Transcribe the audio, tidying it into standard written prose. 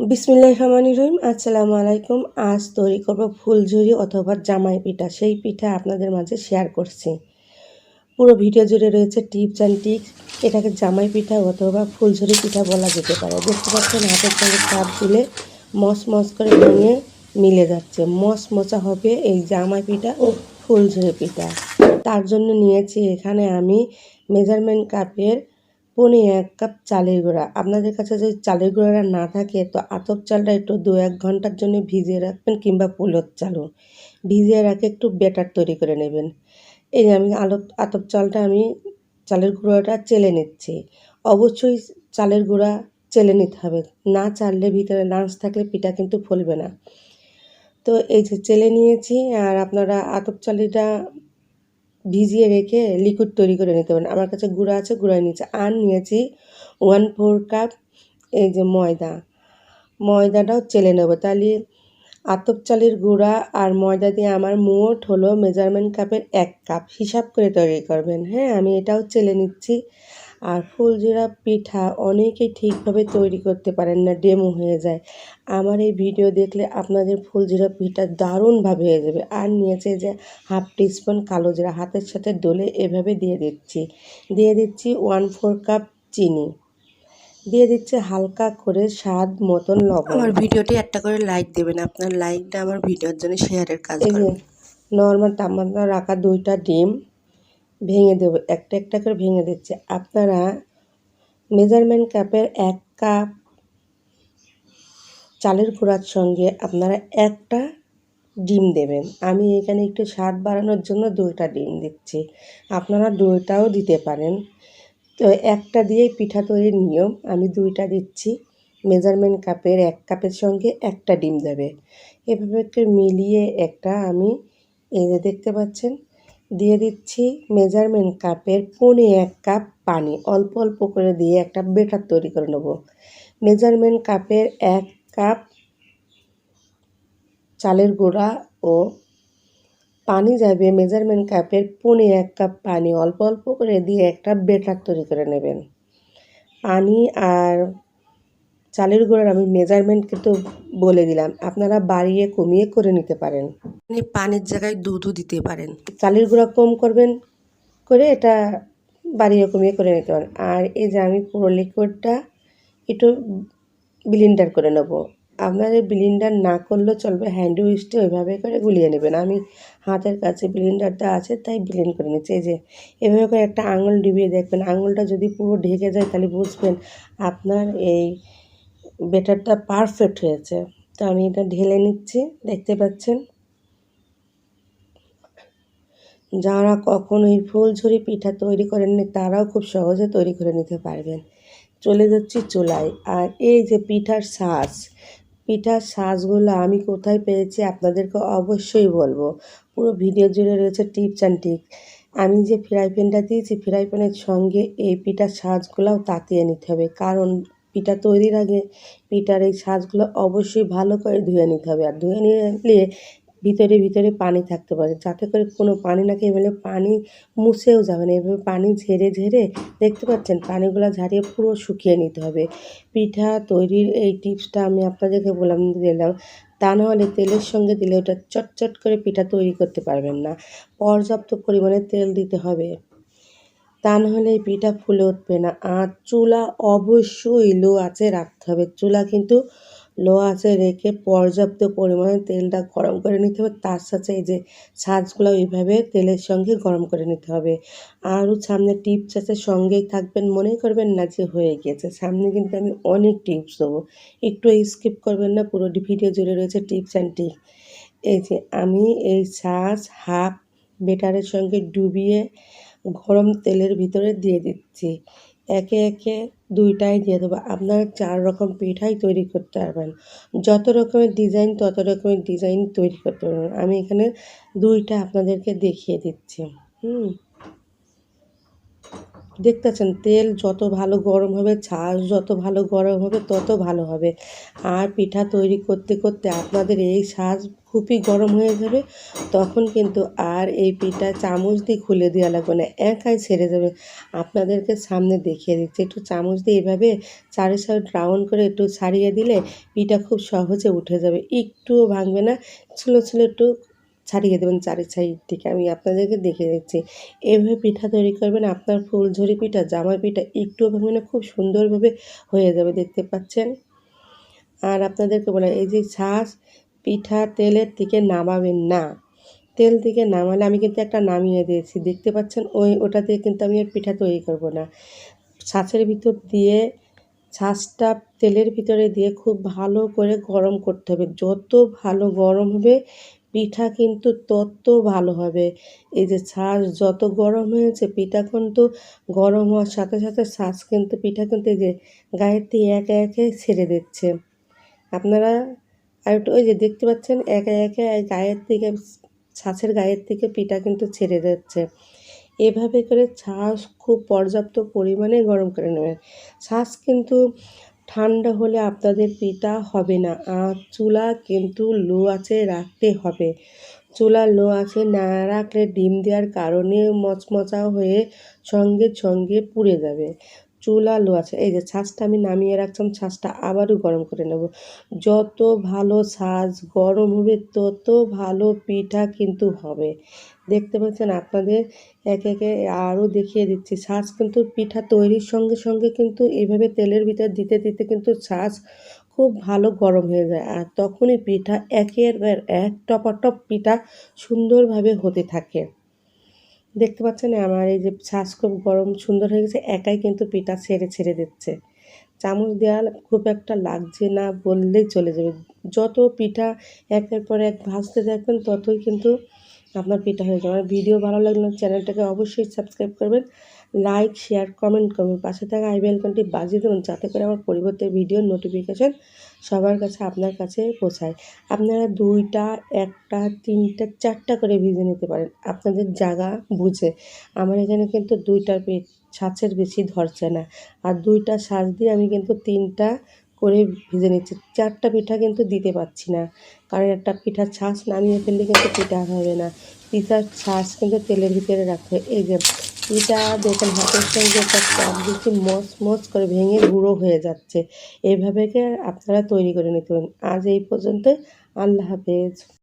বিসমিল্লাহির রহমানির রহিম। আসসালামু আলাইকুম। আজ তৈরি করব ফুলঝুরি অথবা জামাই পিঠা। সেই পিঠা আপনাদের মাঝে শেয়ার করছি। পুরো ভিডিও জুড়ে রয়েছে টিপস অ্যান্ড ট্রিক্স। এটাকে জামাই পিঠা অথবা ফুলঝুরি পিঠা বলা যেতে পারে। দেখতে পাচ্ছেন হাতের সঙ্গে চাপ দিলে মস করে ভেঙে মিলে যাচ্ছে। মচমচা হবে এই জামাই পিঠা ও ফুলঝুরি পিঠা। তার জন্য নিয়েছি এখানে আমি মেজারমেন্ট কাপের 1.5 কাপ চালের গুঁড়া। আপনাদের কাছে যদি চালের গুঁড়াটা না থাকে তো আতপ চালটা একটু 2-1 ঘন্টার জন্য ভিজিয়ে রাখবেন, কিংবা পুলোর চালও ভিজিয়ে রাখে একটু ব্যাটার তৈরি করে নেবেন। এই যে আমি আতপ চালটা চালের গুঁড়োটা চেলে নিচ্ছি। অবশ্যই চালের গুঁড়া চেলে নিতে হবে, না চাললে ভিতরে লাঞ্চ থাকলে পিঠা কিন্তু ফুলবে না। তো এই যে চেলে নিয়েছি। আর আপনারা আতপ চালটা ভিজিয়ে রেখে লিকুইড তৈরি করে নিতে পারেন। আমার কাছে গুঁড়া আছে, গুঁড়ায় নিয়েছি। আর নিয়েছি 1/4 কাপ এই যে ময়দাটাও চেলে নেব। তাহলে আতপ চালের গুঁড়া আর ময়দা দিয়ে আমার মোট হলো মেজারমেন্ট কাপের 1 কাপ। হিসাব করে তৈরি করবেন। হ্যাঁ, আমি এটাও চেলে নিচ্ছি। আর ফুলঝুরা পিঠা অনেকেই ঠিকভাবে তৈরি করতে পারেন না, ডেমো হয়ে যায়। আমার এই ভিডিও দেখলে আপনাদের ফুলঝুরা পিঠা দারুণভাবে হয়ে যাবে। আর নিয়েছে যে 1/2 টিস্পুন কালো জিরা, হাতের সাথে ডলে এভাবে দিয়ে দিচ্ছি 1/4 কাপ চিনি, দিয়ে দিচ্ছে হালকা করে স্বাদ মতন লবণ। আমার ভিডিওটি একটা করে লাইক দেবেন, আপনার লাইকটা আমার ভিডিওর জন্য শেয়ারের কাজ করবে। নর্মাল তাপমাত্রা রাখা 2টা ডিম ভেঙে দেবো, একটা করে ভেঙে দিচ্ছে। আপনারা মেজারমেন্ট কাপের 1 কাপ চালের গুঁড়ার সঙ্গে আপনারা একটা ডিম দেবেন। আমি এখানে একটু স্বাদ বাড়ানোর জন্য 2টা ডিম দিচ্ছি, আপনারা 2টাও দিতে পারেন। তো একটা দিয়েই পিঠা তৈরির নিয়ম, আমি 2টা দিচ্ছি। মেজারমেন্ট কাপের 1 কাপের সঙ্গে একটা ডিম দেবে। এভাবে একটু মিলিয়ে আমি এই যে দেখতে পাচ্ছেন দিয়ে দিচ্ছি মেজারমেন্ট কাপের 1/4 কাপ পানি। অল্প অল্প করে দিয়ে একটা ব্যাটার তৈরি করে নেব। মেজারমেন্ট কাপের 1 কাপ চালের গুঁড়া ও পানি যাবে মেজারমেন্ট কাপের 1/4 কাপ পানি। অল্প অল্প করে দিয়ে একটা ব্যাটার তৈরি করে নেবেন। পানি আর চালের গুঁড়ার আমি মেজারমেন্ট কিন্তু বলে দিলাম, আপনারা বাড়িয়ে কমিয়ে করে নিতে পারেন। পানির জায়গায় দুধও দিতে পারেন। চালের গুঁড়া কম করবেন করে এটা বাড়িয়ে কমিয়ে করে নিতে পারেন। আর এই যে আমি পুরো লিকুইডটা একটু ব্লেন্ডার করে নেব। আপনাদের ব্লেন্ডার না করলেও চলবে, হ্যান্ড উইস্টে ওইভাবে করে গুলিয়ে নেবেন। আমি হাতের কাছে ব্লেন্ডারটা আছে তাই ব্লেন্ড করে নিচ্ছি। এই যে এভাবে করে একটা আঙুল ডুবিয়ে দেখবেন, আঙুলটা যদি পুরো ঢেকে যায় তাহলে বুঝবেন আপনার এই ব্যাটারটা পারফেক্ট হয়েছে। তো আমি এটা ঢেলে নিচ্ছি, দেখতে পাচ্ছেন। যারা কখনোই ফুলঝুরি পিঠা তৈরি করেননি তারাও খুব সহজে তৈরি করে নিতে পারবেন। চলে যাচ্ছি চুলায়। আর এই যে পিঠার সাজগুলো আমি কোথায় পেয়েছি আপনাদেরকে অবশ্যই বলবো। পুরো ভিডিও জুড়ে রয়েছে টিপস অ্যান্ড ট্রিক্স। আমি যে ফ্রাই প্যানটা দিয়েছি, ফ্রাই প্যানের সঙ্গে এই পিঠার সাজগুলোও তাতিয়ে নিতে হবে, কারণ পিঠা তৈরির আগে পিঠার এই সাজগুলো অবশ্যই ভালো করে ধুয়ে নিতে হবে। আর ধুয়ে নিলে ভিতরে পানি থাকতে পারে, যাতে করে কোনো পানি না খেয়ে ফেলে পানি মুছেও যাবে না। এভাবে পানি ঝেড়ে দেখতে পাচ্ছেন পানিগুলো ঝারিয়ে পুরো শুকিয়ে নিতে হবে। পিঠা তৈরির এই টিপসটা আমি আপনাদেরকে দিলাম, তা নাহলে তেলের সঙ্গে দিলে ওটা চটচট করে পিঠা তৈরি করতে পারবেন না। পর্যাপ্ত পরিমাণে তেল দিতে হবে, তা নাহলে এই পিঠা ফুলে উঠবে না। আর চুলা অবশ্যই লো আঁচে রাখতে হবে। চুলা কিন্তু লো আঁচে রেখে পর্যাপ্ত পরিমাণে তেলটা গরম করে নিতে হবে। তার সাথে এই যে ছাঁচগুলো ওইভাবে তেলের সঙ্গে গরম করে নিতে হবে। আরও সামনে টিপস আছে, সঙ্গেই থাকবেন, মনে করবেন না যে হয়ে গিয়েছে। সামনে কিন্তু আমি অনেক টিপস দেবো, একটু স্কিপ করবেন না, পুরো ভিডিও জুড়ে রয়েছে টিপস অ্যান্ড ট্রিক্স। এই যে আমি এই ছাঁচ হাফ বেটারের সঙ্গে ডুবিয়ে গরম তেলের ভিতরে দিয়ে দিচ্ছি। একে 2টাই দিয়ে দেবো। আপনারা 4 রকম পিঠাই তৈরি করতে পারবেন। যত রকমের ডিজাইন তত রকমের ডিজাইন তৈরি করতে পারবেন। আমি এখানে 2টা আপনাদেরকে দেখিয়ে দিচ্ছি। দেখতেছেন তেল যত ভালো গরম হবে, ছাঁচ যত ভালো গরম হবে তত ভালো হবে। আর পিঠা তৈরি করতে করতে আপনাদের এই সাজ খুবই গরম হয়ে যাবে, তখন কিন্তু আর এই পিঠা চামচ দিয়ে খুলে দেওয়া লাগবে না, একাই ছেড়ে যাবে। আপনাদেরকে সামনে দেখিয়ে দিচ্ছি, একটু চামচ দিয়ে এভাবে চারি সাইড রাউন্ড করে একটু ছাড়িয়ে দিলে পিঠা খুব সহজে উঠে যাবে, একটুও ভাঙবে না। ছিল একটু ছাড়িয়ে দেবেন চারি সাইড থেকে। আমি আপনাদেরকে দেখিয়ে দিচ্ছি, এভাবে পিঠা তৈরি করবেন, আপনার ফুলঝুরি পিঠা, জামাই পিঠা একটুও ভাঙবে না, খুব সুন্দরভাবে হয়ে যাবে, দেখতে পাচ্ছেন। আর আপনাদেরকে বলে, এই যে ছাঁচ, পিঠা তেলের থেকে নামাবেন না। তেল থেকে নামালে, আমি কিন্তু একটা নামিয়ে দিয়েছি, দেখতে পাচ্ছেন, ওটা দিয়ে কিন্তু আমি আর পিঠা তৈরি করব না। ছাঁচের ভিতর দিয়ে, ছাঁচটা তেলের ভিতরে দিয়ে খুব ভালো করে গরম করতে হবে। যত ভালো গরম হবে পিঠা কিন্তু তত ভালো হবে। এই যে ছাঁচ যত গরম হয়েছে, পিঠা কিন্তু গরম হওয়ার সাথে সাথে ছাঁচ কিন্তু, পিঠা কিন্তু এই যে গায়ের থেকে একে একে ছেড়ে দিচ্ছে। আপনারা আর একটু, ওই যে দেখতে পাচ্ছেন, একে একে গায়ের থেকে, ছাঁচের গায়ের থেকে পিঠা কিন্তু ছেড়ে যাচ্ছে। এভাবে করে ছাঁচ খুব পর্যাপ্ত পরিমাণে গরম করে নেবেন। ছাঁচ কিন্তু ঠান্ডা হলে আপনাদের পিঠা হবে না। আর চুলা কিন্তু লো আঁচে রাখতে হবে। চুলা লো আঁচে না রাখলে ডিম দেওয়ার কারণে মচমচা হয়ে সঙ্গে সঙ্গে পুড়ে যাবে। চুলা লো আছে, এই যে ছাঁচটা আমি নামিয়ে রাখলাম, ছাঁচটা আবারও গরম করে নেব। যত ভালো ছাঁচ গরম হবে তত ভালো পিঠা কিন্তু হবে। দেখতে পাচ্ছেন, আপনাদের একে একে আরও দেখিয়ে দিচ্ছি। ছাঁচ কিন্তু পিঠা তৈরির সঙ্গে সঙ্গে কিন্তু এইভাবে তেলের ভিতর দিতে দিতে কিন্তু ছাঁচ খুব ভালো গরম হয়ে যায়, আর তখনই পিঠা একের পর এক টপাটপ পিঠা সুন্দরভাবে হতে থাকে। দেখতে পাচ্ছেন, আমার এই যে ছাঁচ খুব গরম সুন্দর হয়ে গেছে, একাই কিন্তু পিঠা ছেড়ে ছেড়ে দিচ্ছে। চামচ দেওয়া খুব একটা লাগছে না বললেই চলে যাবে। যত পিঠা একের পর এক ভাজতে থাকবেন ততই কিন্তু আপনার পিঠা হয়ে যাবে। আমার ভিডিও ভালো লাগলে চ্যানেলটাকে অবশ্যই সাবস্ক্রাইব করবেন, লাইক শেয়ার কমেন্ট করবেন, পাশে থাকা আই বেল আইকনটি বাজিয়ে দেবেন, যাতে করে আমার পরিবর্তে ভিডিওর নোটিফিকেশন সবার কাছে, আপনার কাছে পৌঁছায়। আপনারা 2টা, 1টা, 3টা, 4টা করে ভেজে নিতে পারেন আপনাদের জায়গা বুঝে। আমার এখানে কিন্তু 2টার ছাঁচের বেশি ধরছে না, আর 2টা ছাঁচ দিয়ে আমি কিন্তু 3টা করে ভেজে নিচ্ছি। 4টা পিঠা কিন্তু দিতে পারছি না, কারণ একটা পিঠার ছাঁচ নামিয়ে ফেললে কিন্তু পিঠা হবে না। পিঠার ছাঁচ কিন্তু তেলের ভিতরে রাখতে হয়। এই যে পিঠা দেখেন, হাতের সঙ্গে একটা চাপ দিচ্ছি, মচ করে ভেঙে গুঁড়ো হয়ে যাচ্ছে। এইভাবে আপনারা তৈরি করে নিতে পারেন। আজ এই পর্যন্ত, আল্লাহ হাফেজ।